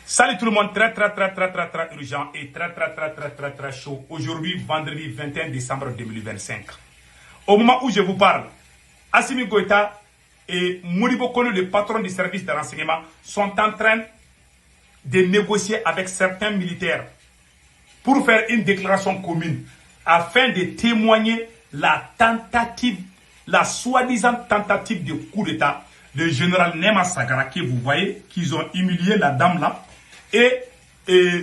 Salut tout le monde, très urgent et très chaud. Aujourd'hui, vendredi 21 décembre 2025. Au moment où je vous parle, Assimi Goïta et Modibo Kone, le patron du service de renseignement, sont en train de négocier avec certains militaires pour faire une déclaration commune afin de témoigner la soi-disant tentative de coup d'État le général Nema Sagara, que vous voyez, qu'ils ont humilié la dame là, et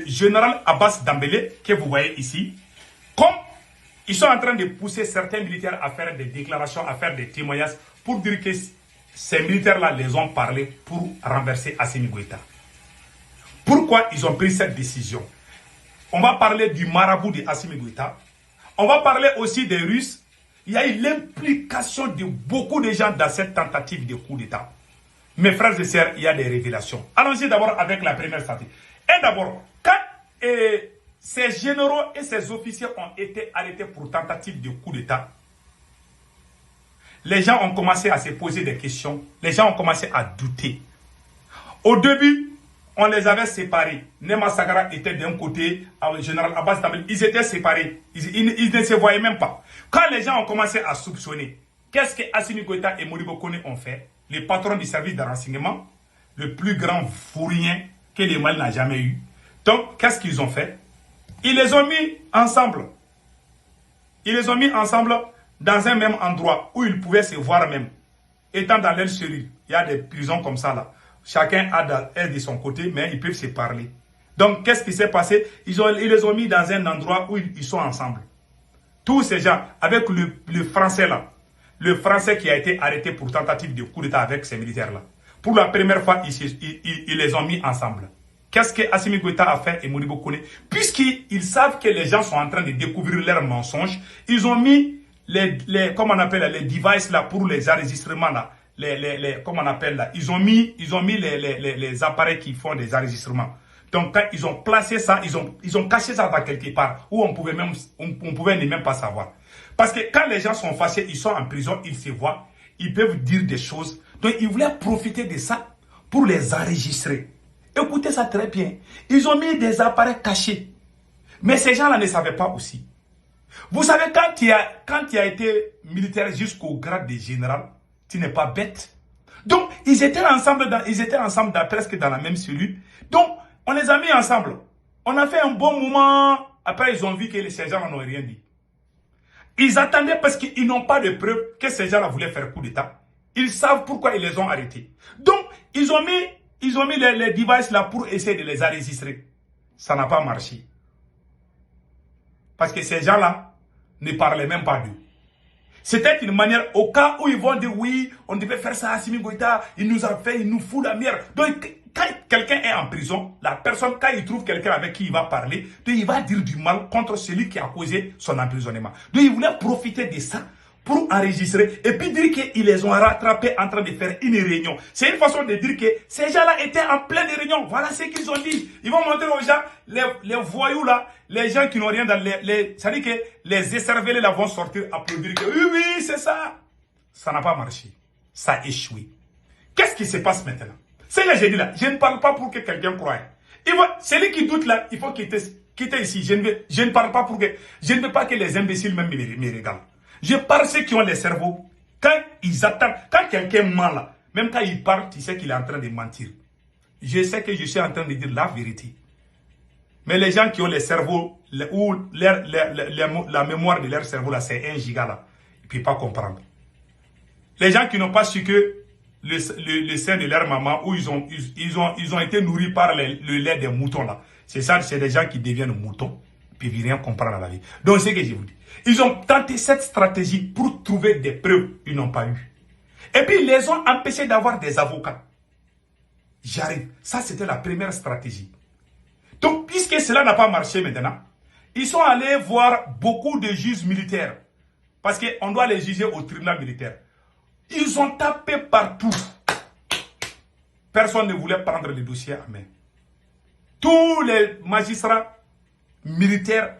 général Abbas Dambélé, que vous voyez ici, comme ils sont en train de pousser certains militaires à faire des déclarations, à faire des témoignages, pour dire que ces militaires-là les ont parlé pour renverser Assimi Goïta. Pourquoi ils ont pris cette décision? On va parler du marabout de Assimi Goïta. On va parler aussi des Russes. Il y a eu l'implication de beaucoup de gens dans cette tentative de coup d'État. Mes frères et sœurs, il y a des révélations. Allons-y d'abord avec la première stratégie. Et d'abord, quand ces généraux et ces officiers ont été arrêtés pour tentative de coup d'État, les gens ont commencé à se poser des questions. Les gens ont commencé à douter. Au début, on les avait séparés. Nema Sagara était d'un côté, le général Abbas Dambélé, ils étaient séparés. Ils ne se voyaient même pas. Quand les gens ont commencé à soupçonner, qu'est-ce que Assimi Goïta et Modibo Kone ont fait? Les patrons du service de renseignement, le plus grand fourrien que le Mali n'a jamais eu. Donc, qu'est-ce qu'ils ont fait? Ils les ont mis ensemble. Ils les ont mis ensemble dans un même endroit où ils pouvaient se voir même. Étant dans leur cellule, il y a des prisons comme ça là. Chacun est de son côté, mais ils peuvent se parler. Donc, qu'est-ce qui s'est passé? Ils les ont mis dans un endroit où ils sont ensemble. Tous ces gens, avec le français là, le français qui a été arrêté pour tentative de coup d'État avec ces militaires-là. Pour la première fois, ils les ont mis ensemble. Qu'est-ce que Assimi Goïta a fait et Modibo Kone? Puisqu'ils savent que les gens sont en train de découvrir leurs mensonges, ils ont mis comment on appelle les devices là pour les enregistrements là. Comment on appelle là, ils ont mis les appareils qui font des enregistrements. Donc quand ils ont placé ça, ils ont caché ça dans quelque part où on pouvait même pas savoir. Parce que quand les gens sont fâchés, ils sont en prison, ils se voient, ils peuvent dire des choses. Donc ils voulaient profiter de ça pour les enregistrer. Écoutez ça très bien. Ils ont mis des appareils cachés. Mais ces gens-là ne savaient pas aussi. Vous savez, quand tu as été militaire jusqu'au grade de général, tu n'es pas bête. Donc, ils étaient ensemble presque dans la même cellule. Donc, on les a mis ensemble. On a fait un bon moment. Après, ils ont vu que ces gens n'ont rien dit. Ils attendaient parce qu'ils n'ont pas de preuves que ces gens-là voulaient faire coup d'État. Ils savent pourquoi ils les ont arrêtés. Donc, ils ont mis les devices là pour essayer de les enregistrer. Ça n'a pas marché. Parce que ces gens-là ne parlaient même pas d'eux. C'était une manière, au cas où ils vont dire oui, on devait faire ça à Assimi Goïta, il nous a fait, il nous fout la merde. Donc, quand quelqu'un est en prison, la personne, quand il trouve quelqu'un avec qui il va parler, donc il va dire du mal contre celui qui a causé son emprisonnement. Donc, il voulait profiter de ça pour enregistrer et puis dire qu'ils les ont rattrapés en train de faire une réunion. C'est une façon de dire que ces gens-là étaient en pleine réunion. Voilà ce qu'ils ont dit. Ils vont montrer aux gens, les voyous là, les gens qui n'ont rien dans ça dit que les écervelés là vont sortir applaudir que oui, c'est ça. Ça n'a pas marché. Ça a échoué. Qu'est-ce qui se passe maintenant? C'est que j'ai dit là, je ne parle pas pour que quelqu'un croie. Celui qui doute là, il faut quitter ici. Je ne parle pas pour que, je ne veux pas que les imbéciles même me regardent. Je parle ceux qui ont les cerveaux. Quand ils attendent, quand quelqu'un ment là, même quand il parle, tu sais qu'il est en train de mentir. Je sais que je suis en train de dire la vérité. Mais les gens qui ont les cerveaux, ou la mémoire de leur cerveau là, c'est 1 giga là, ils ne peuvent pas comprendre. Les gens qui n'ont pas su que le sein de leur maman, où ils ont été nourris par le lait des moutons là, c'est ça, c'est des gens qui deviennent moutons. Puis ils ne rien comprendre à la vie. Donc c'est ce que je vous dis. Ils ont tenté cette stratégie pour trouver des preuves. Ils n'ont pas eu. Et puis ils les ont empêchés d'avoir des avocats. J'arrive. Ça c'était la première stratégie. Donc puisque cela n'a pas marché maintenant, ils sont allés voir beaucoup de juges militaires. Parce qu'on doit les juger au tribunal militaire. Ils ont tapé partout. Personne ne voulait prendre le dossier à main. Tous les magistrats militaires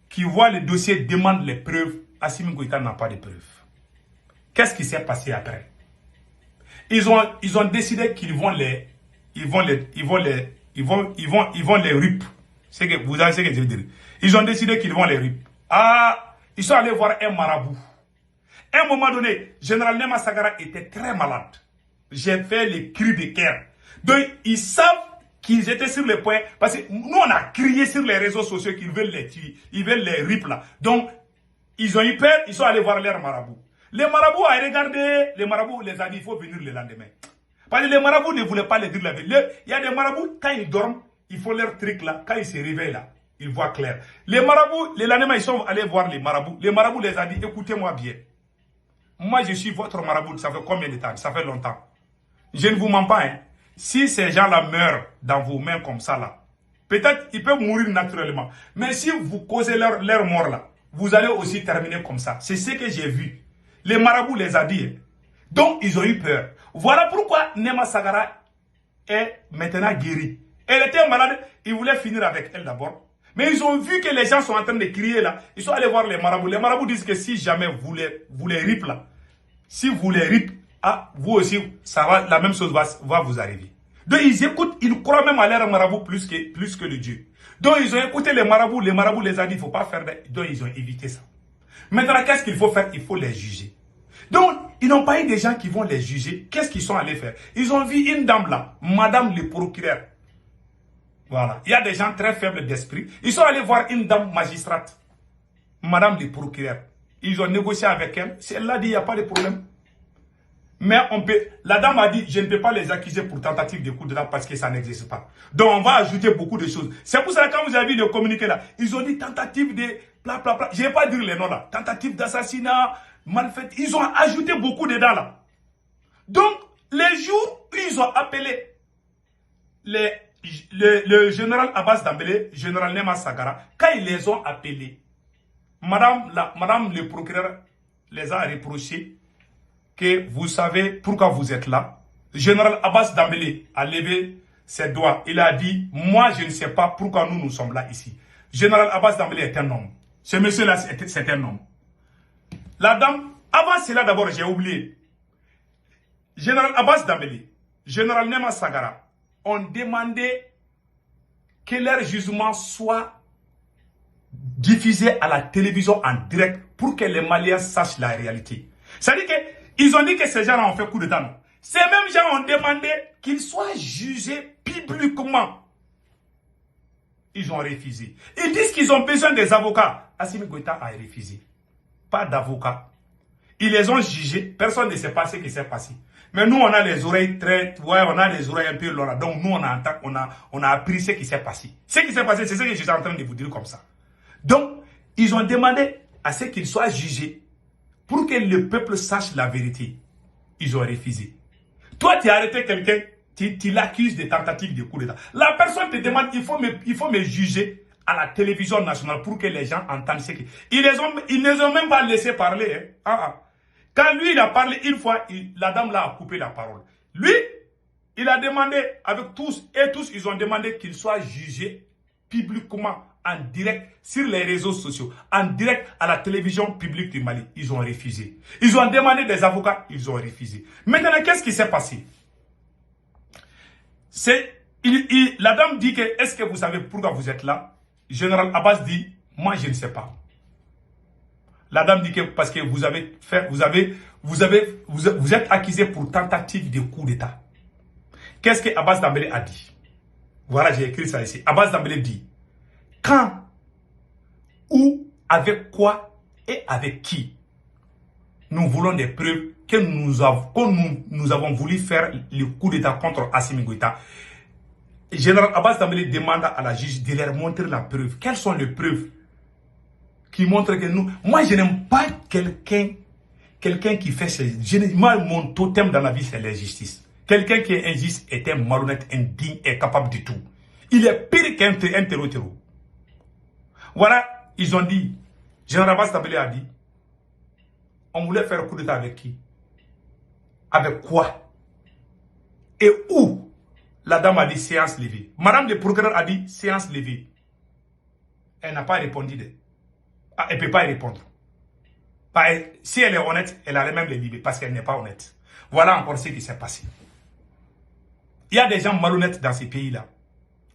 qui voient le dossier demandent les preuves. Assimi Goïta n'a pas de preuves. Qu'est-ce qui s'est passé après? Ils ont décidé qu'ils vont ils vont les RIP. C'est que vous savez ce que je veux dire. Ils ont décidé qu'ils vont les RIP. Ah, ils sont allés voir un marabout. À un moment donné, Général Nema Sagara était très malade. J'ai fait les cris de guerre. Donc, ils savent qu'ils étaient sur le point. Parce que nous, on a crié sur les réseaux sociaux qu'ils veulent les tuer. Ils veulent les RIP là. Donc, ils ont eu peur. Ils sont allés voir leur marabout. Les marabouts ont regardé. Les marabouts les a dit il faut venir le lendemain. Parce que les marabouts ne voulaient pas les dire la vérité. Il y a des marabouts, quand ils dorment, ils font leur truc là. Quand ils se réveillent là, ils voient clair. Les marabouts, les lendemain, ils sont allés voir les marabouts. Les marabouts les a dit écoutez-moi bien. Moi, je suis votre marabout. Ça fait combien de temps? Ça fait longtemps. Je ne vous mens pas. Hein. Si ces gens-là meurent dans vos mains comme ça, là, peut-être ils peuvent mourir naturellement. Mais si vous causez leur mort, là, vous allez aussi terminer comme ça. C'est ce que j'ai vu. Les marabouts les a dit. Hein. Donc, ils ont eu peur. Voilà pourquoi Nema Sagara est maintenant guérie. Elle était malade. Ils voulaient finir avec elle d'abord. Mais ils ont vu que les gens sont en train de crier là. Ils sont allés voir les marabouts. Les marabouts disent que si jamais vous les RIP là, si vous les RIP, ah, vous aussi, ça va, la même chose va vous arriver. Donc ils écoutent, ils croient même à leur marabout plus que le Dieu. Donc ils ont écouté les marabouts les ont dit il ne faut pas faire donc ils ont évité ça. Maintenant, qu'est-ce qu'il faut faire? Il faut les juger. Donc, ils n'ont pas eu des gens qui vont les juger. Qu'est-ce qu'ils sont allés faire? Ils ont vu une dame là, madame le procureur. Voilà. Il y a des gens très faibles d'esprit. Ils sont allés voir une dame magistrate, madame le procureur. Ils ont négocié avec elle. Elle a dit, il n'y a pas de problème. Mais la dame a dit, je ne peux pas les accuser pour tentative de coup d'État parce que ça n'existe pas. Donc, on va ajouter beaucoup de choses. C'est pour ça que quand vous avez vu le communiqué là, ils ont dit tentative de bla bla bla. Je ne vais pas dire les noms là. Tentative d'assassinat, malfait. Ils ont ajouté beaucoup dedans là. Donc, les jours où ils ont appelé le général Abbas Dambélé, général Nema Sagara, quand ils les ont appelés, madame le procureur les a reproché que vous savez pourquoi vous êtes là. Général Abbas Dambélé a levé ses doigts. Il a dit, moi je ne sais pas pourquoi nous sommes là ici. Général Abbas Dambélé est un homme. Ce monsieur-là, c'est un homme. La dame, avant cela d'abord, j'ai oublié. Général Abbas Dambélé, général Nema Sagara, ont demandé que leur jugement soit diffusé à la télévision en direct pour que les Maliens sachent la réalité. C'est-à-dire qu'ils ont dit que ces gens ont fait coup d'État. Non. Ces mêmes gens ont demandé qu'ils soient jugés publiquement. Ils ont refusé. Ils disent qu'ils ont besoin des avocats. Assimi Goïta a refusé. Pas d'avocats. Ils les ont jugés. Personne ne sait pas ce qui s'est passé. Mais nous, on a les oreilles on a les oreilles un peu longues. Donc nous, on a appris ce qui s'est passé. Ce qui s'est passé, c'est ce que je suis en train de vous dire comme ça. Donc, ils ont demandé à ce qu'ils soient jugés pour que le peuple sache la vérité. Ils ont refusé. Toi, tu as arrêté quelqu'un, tu l'accuses de tentative de coup d'État. La personne te demande, il faut me juger à la télévision nationale pour que les gens entendent ce qu'ils... Ils ne les ont même pas laissé parler. Hein. Quand lui, il a parlé une fois, la dame là a coupé la parole. Lui, il a demandé, avec tous, ils ont demandé qu'il soit jugé publiquement, en direct, sur les réseaux sociaux, en direct à la télévision publique du Mali. Ils ont refusé. Ils ont demandé des avocats, ils ont refusé. Maintenant, qu'est-ce qui s'est passé? La dame dit que, est-ce que vous savez pourquoi vous êtes là? Général Abbas dit, moi je ne sais pas. La dame dit que parce que vous êtes accusé pour tentative de coup d'État. Qu'est-ce que Abbas Dambélé a dit? Voilà, j'ai écrit ça ici. Abbas Dambélé dit, quand, où, avec quoi et avec qui nous voulons des preuves que nous avons voulu faire le coup d'État contre Assimi Goïta. Général Abbas Dambélé demande à la juge de leur montrer la preuve. Quelles sont les preuves qui montrent que nous... Moi, je n'aime pas quelqu'un qui fait... Moi, mon totem dans la vie, c'est l'injustice. Quelqu'un qui est injuste est un malhonnête, indigne et capable de tout. Il est pire qu'un terreau. Voilà, ils ont dit... Général Abbas Dambélé a dit, on voulait faire un coup d'État avec qui? Avec quoi? Et où? La dame a dit séance levée. Madame le procureur a dit séance levée. Elle n'a pas répondu. Elle ne peut pas y répondre. Si elle est honnête, elle allait même les libérer parce qu'elle n'est pas honnête. Voilà encore ce qui s'est passé. Il y a des gens malhonnêtes dans ces pays-là.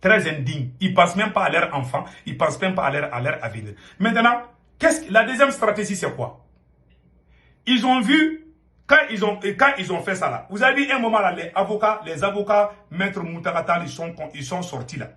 Très indignes. Ils ne pensent même pas à leurs enfants. Ils ne pensent même pas à leur avenir. Maintenant, la deuxième stratégie, c'est quoi? Ils ont vu, quand ils ont fait ça là, vous avez vu un moment là, les avocats, Maître Moutagata, ils sont sortis là.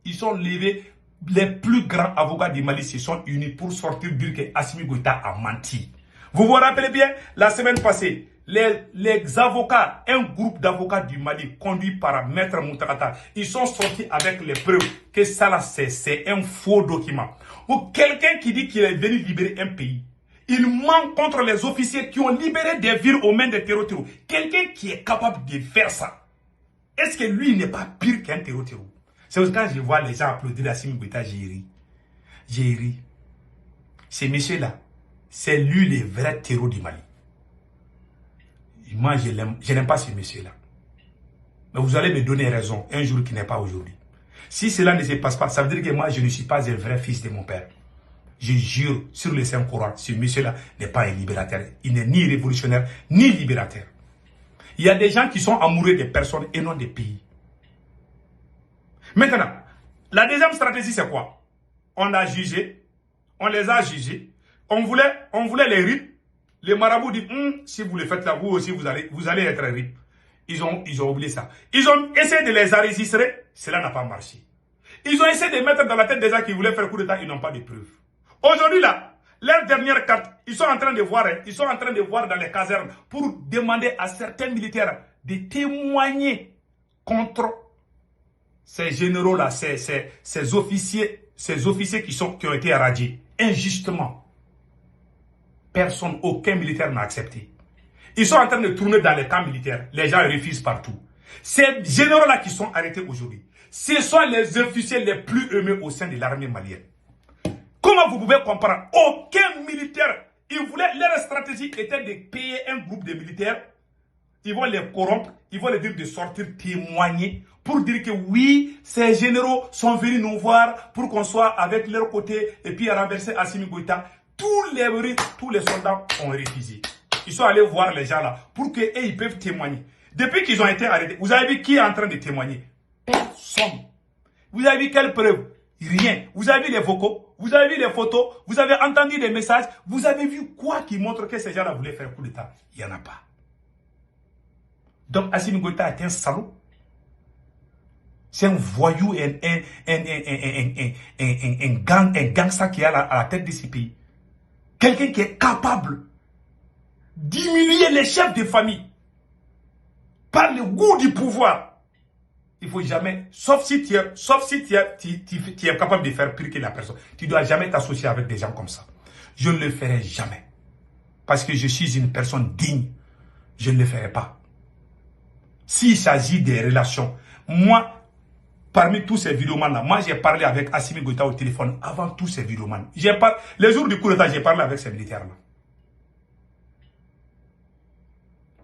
Ils sont levés, les plus grands avocats du Mali se sont unis pour sortir dire que Assimi Goïta a menti. Vous vous rappelez bien, la semaine passée, les avocats, un groupe d'avocats du Mali conduit par Maître Moutagata, ils sont sortis avec les preuves que ça là, c'est un faux document. Ou quelqu'un qui dit qu'il est venu libérer un pays, il ment contre les officiers qui ont libéré des villes aux mains des terroristes. Quelqu'un qui est capable de faire ça, est-ce que lui n'est pas pire qu'un terroriste? C'est quand je vois les gens applaudir Assimi Goïta, j'ai ri. J'ai ri. Ce monsieur-là, c'est lui le vrai terreau du Mali. Moi, je n'aime pas ce monsieur-là. Mais vous allez me donner raison un jour qui n'est pas aujourd'hui. Si cela ne se passe pas, ça veut dire que moi, je ne suis pas un vrai fils de mon père. Je jure sur le Saint-Coran, ce monsieur-là n'est pas un libérateur. Il n'est ni révolutionnaire, ni libérateur. Il y a des gens qui sont amoureux des personnes et non des pays. Maintenant, la deuxième stratégie, c'est quoi? On a jugé, on les a jugés, on voulait les RIP. Les marabouts disent, si vous le faites là, vous aussi, vous allez être RIP. Ils ont oublié ça. Ils ont essayé de les enregistrer, cela n'a pas marché. Ils ont essayé de mettre dans la tête des gens qui voulaient faire coup d'État, ils n'ont pas de preuves. Aujourd'hui là, leur dernière carte, ils sont en train de voir dans les casernes pour demander à certains militaires de témoigner contre ces généraux-là, ces officiers qui ont été irradiés injustement. Personne, aucun militaire n'a accepté. Ils sont en train de tourner dans les camps militaires. Les gens refusent partout. Ces généraux-là qui sont arrêtés aujourd'hui, ce sont les officiers les plus aimés au sein de l'armée malienne. Comment vous pouvez comprendre? Aucun militaire, leur stratégie était de payer un groupe de militaires. Ils vont les corrompre, ils vont les dire de sortir témoigner pour dire que oui, ces généraux sont venus nous voir pour qu'on soit avec leur côté et puis renverser Assimi Goïta. Tous les soldats ont refusé. Ils sont allés voir les gens là pour qu'ils peuvent témoigner. Depuis qu'ils ont été arrêtés, vous avez vu qui est en train de témoigner? Personne. Vous avez vu quelle preuve? Rien. Vous avez vu les vocaux, vous avez vu les photos, vous avez entendu des messages, vous avez vu quoi qui montre que ces gens-là voulaient faire coup d'État? Il n'y en a pas. Donc Assimi Goïta est un salaud. C'est un voyou, un gangster qui est à la tête de ce pays. Quelqu'un qui est capable d'humilier les chefs de famille par le goût du pouvoir. Il ne faut jamais, sauf si tu es capable de faire pire que la personne. Tu ne dois jamais t'associer avec des gens comme ça. Je ne le ferai jamais. Parce que je suis une personne digne. Je ne le ferai pas. S'il s'agit des relations, moi, parmi tous ces vidéomans-là, moi j'ai parlé avec Assimi Goïta au téléphone avant tous ces vidéomans. Les jours du coup d'État, j'ai parlé avec ces militaires-là.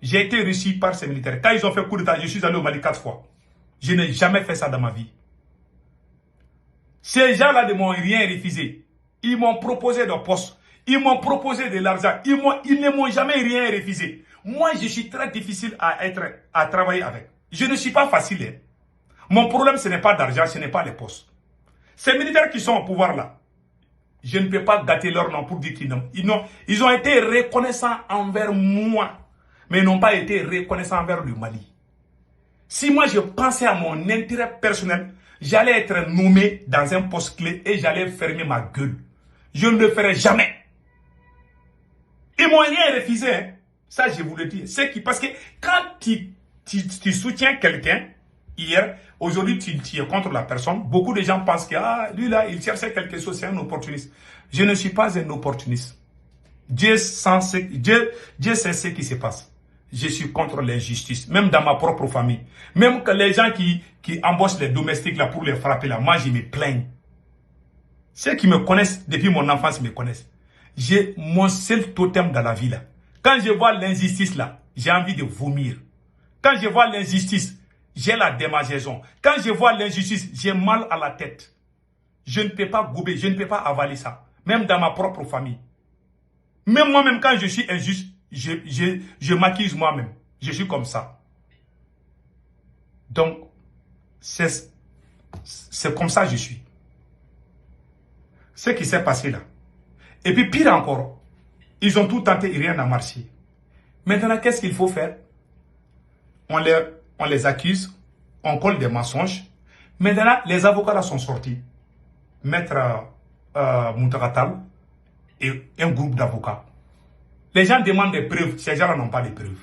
J'ai été reçu par ces militaires. Quand ils ont fait coup d'État, je suis allé au Mali 4 fois. Je n'ai jamais fait ça dans ma vie. Ces gens-là ne m'ont rien refusé. Ils m'ont proposé des postes. Ils m'ont proposé de l'argent. Ils ne m'ont jamais rien refusé. Moi, je suis très difficile à travailler avec. Je ne suis pas facile. Hein. Mon problème, ce n'est pas d'argent, ce n'est pas les postes. Ces militaires qui sont au pouvoir là, je ne peux pas gâter leur nom pour dire qu'ils n'ont. Ils ont été reconnaissants envers moi, mais ils n'ont pas été reconnaissants envers le Mali. Si moi je pensais à mon intérêt personnel, j'allais être nommé dans un poste clé et j'allais fermer ma gueule. Je ne le ferai jamais. Ils m'ont rien refusé. Hein. Ça, je vous le dis. Parce que quand tu soutiens quelqu'un, hier, aujourd'hui, tu es contre la personne, beaucoup de gens pensent que lui là, il cherchait quelque chose, c'est un opportuniste. Je ne suis pas un opportuniste. Dieu sait ce qui se passe. Je suis contre l'injustice, même dans ma propre famille. Même que les gens qui embauchent les domestiques là pour les frapper là, moi je me plains. Ceux qui me connaissent depuis mon enfance me connaissent. J'ai mon seul totem dans la vie là. Quand je vois l'injustice là, j'ai envie de vomir. Quand je vois l'injustice, j'ai la démangeaison. Quand je vois l'injustice, j'ai mal à la tête. Je ne peux pas gober, je ne peux pas avaler ça. Même dans ma propre famille. Même moi-même, quand je suis injuste, je m'accuse moi-même. Je suis comme ça. Donc, c'est comme ça que je suis. Ce qui s'est passé là. Et puis pire encore, ils ont tout tenté et rien n'a marché. Maintenant, qu'est-ce qu'il faut faire? On les accuse, on colle des mensonges. Maintenant, les avocats là sont sortis. Maître Moutaratal et un groupe d'avocats. Les gens demandent des preuves, ces gens-là n'ont pas de preuves.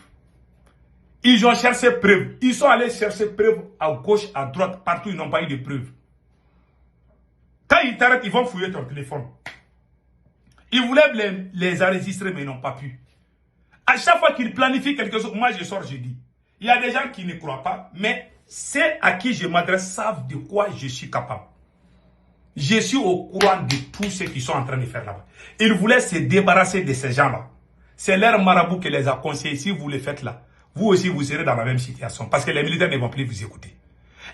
Ils ont cherché preuves. Ils sont allés chercher preuves à gauche, à droite, partout, ils n'ont pas eu de preuves. Quand ils t'arrêtent, ils vont fouiller ton téléphone. Ils voulaient les enregistrer, mais ils n'ont pas pu. À chaque fois qu'ils planifient quelque chose, moi je sors, je dis. Il y a des gens qui ne croient pas, mais ceux à qui je m'adresse savent de quoi je suis capable. Je suis au courant de tous ceux qui sont en train de faire là-bas. Ils voulaient se débarrasser de ces gens-là. C'est leur marabout qui les a conseillés. Si vous le faites là, vous aussi vous serez dans la même situation. Parce que les militaires ne vont plus vous écouter.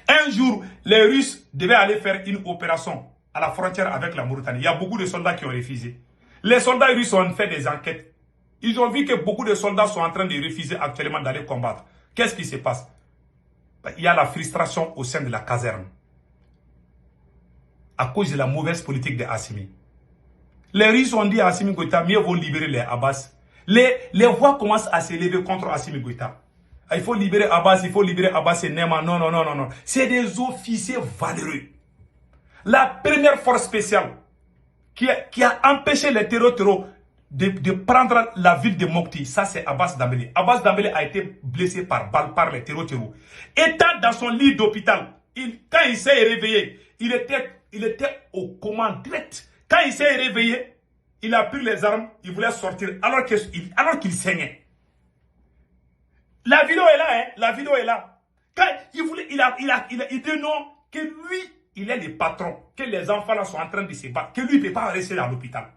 Un jour, les Russes devaient aller faire une opération à la frontière avec la Mauritanie. Il y a beaucoup de soldats qui ont refusé. Les soldats russes ont fait des enquêtes. Ils ont vu que beaucoup de soldats sont en train de refuser actuellement d'aller combattre. Qu'est-ce qui se passe? Il y a la frustration au sein de la caserne. À cause de la mauvaise politique de Assimi. Les Russes ont dit à Assimi Goïta, mieux vaut libérer les Abbas. Les voix commencent à s'élever contre Assimi Goïta. Il faut libérer Abbas, il faut libérer Abbas et Nema. Non, non, non, non, non. C'est des officiers valeureux. La première force spéciale qui a empêché les terreaux de prendre la ville de Mopti, ça c'est Abbas Dambélé. Abbas Dambélé a été blessé par balle par les terreaux. Étant dans son lit d'hôpital, quand il s'est réveillé, il était au coma direct. Quand il s'est réveillé, il a pris les armes, il voulait sortir alors qu'il saignait. La vidéo est là, hein? La vidéo est là. Quand il dit non, que lui, il est le patron, que les enfants là sont en train de se battre, que lui ne peut pas rester à l'hôpital.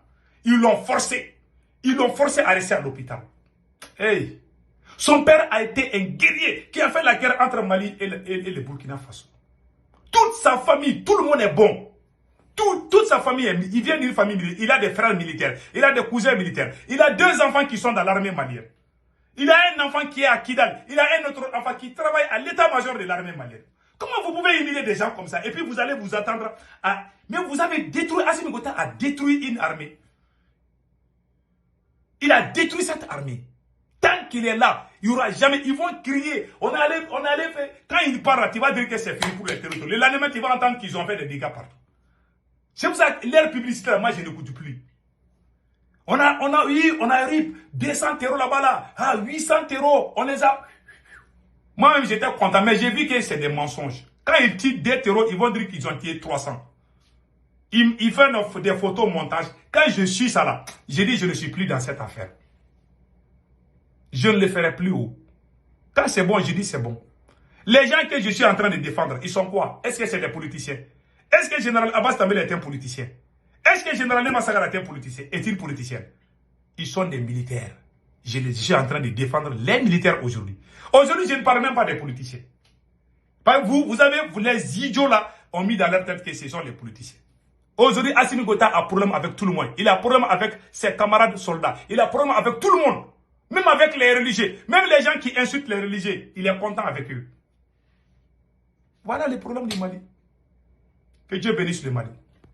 Ils l'ont forcé. Ils l'ont forcé à rester à l'hôpital. Hey. Son père a été un guerrier qui a fait la guerre entre Mali et le Burkina Faso. Toute sa famille, tout le monde est bon. Toute sa famille, il vient d'une famille militaire. Il a des frères militaires, il a des cousins militaires. Il a 2 enfants qui sont dans l'armée malienne. Il a un enfant qui est à Kidal. Il a un autre enfant qui travaille à l'état-major de l'armée malienne. Comment vous pouvez humilier des gens comme ça? Et puis vous allez vous attendre à... Mais vous avez détruit... Assimi Goïta a détruit une armée. Il a détruit cette armée. Tant qu'il est là, il n'y aura jamais... Ils vont crier. On allait faire... Quand il part, tu vas dire que c'est fini pour les territoires. Le lendemain, tu vas entendre qu'ils ont fait des dégâts partout. C'est pour ça que leur publicité, moi, je n'écoute plus. On a eu 200 terreaux là-bas, là. Ah, 800 terreaux. On les a... Moi-même, j'étais content, mais j'ai vu que c'est des mensonges. Quand ils tirent des terreaux, ils vont dire qu'ils ont tiré 300. Ils font des photos montage. Quand je suis ça là, j'ai dit je ne suis plus dans cette affaire. Je ne le ferai plus haut. Quand c'est bon, je dis c'est bon. Les gens que je suis en train de défendre, ils sont quoi? Est-ce que c'est des politiciens? Est-ce que le général Abbas Dambélé est un politicien? Est-ce que le général Nema Sakara est un politicien? Est-il politicien? Ils sont des militaires. Je suis en train de défendre les militaires aujourd'hui. Aujourd'hui, je ne parle même pas des politiciens. Vous les idiots là, ont mis dans leur tête que ce sont les politiciens. Aujourd'hui, Assimi Goïta a problème avec tout le monde. Il a problème avec ses camarades soldats. Il a problème avec tout le monde. Même avec les religieux. Même les gens qui insultent les religieux. Il est content avec eux. Voilà les problèmes du Mali. Que Dieu bénisse le Mali.